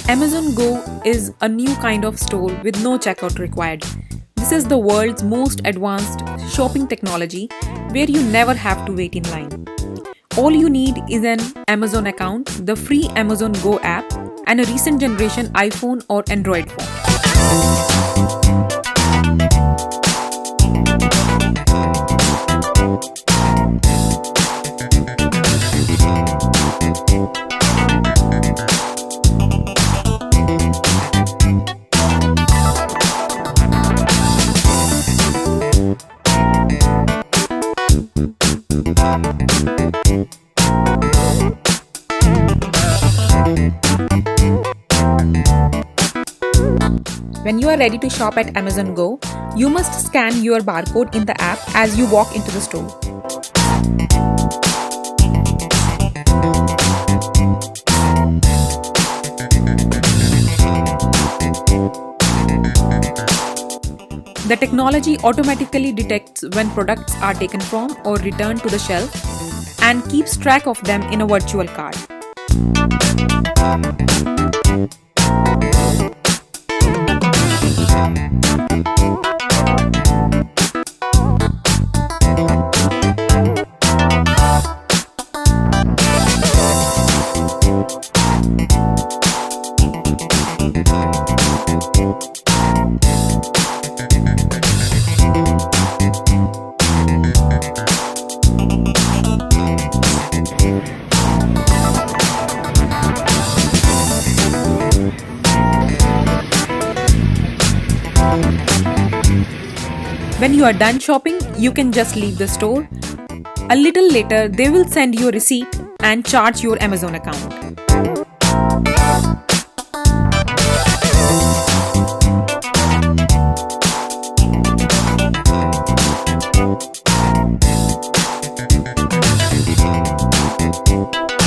Amazon Go is a new kind of store with no checkout required. This is the world's most advanced shopping technology where you never have to wait in line. All you need is an Amazon account, the free Amazon Go app, and a recent generation iPhone or Android phone. When you are ready to shop at Amazon Go, you must scan your barcode in the app as you walk into the store. The technology automatically detects when products are taken from or returned to the shelf and keeps track of them in a virtual card. When you are done shopping, you can just leave the store. A little later, they will send you a receipt and charge your Amazon account.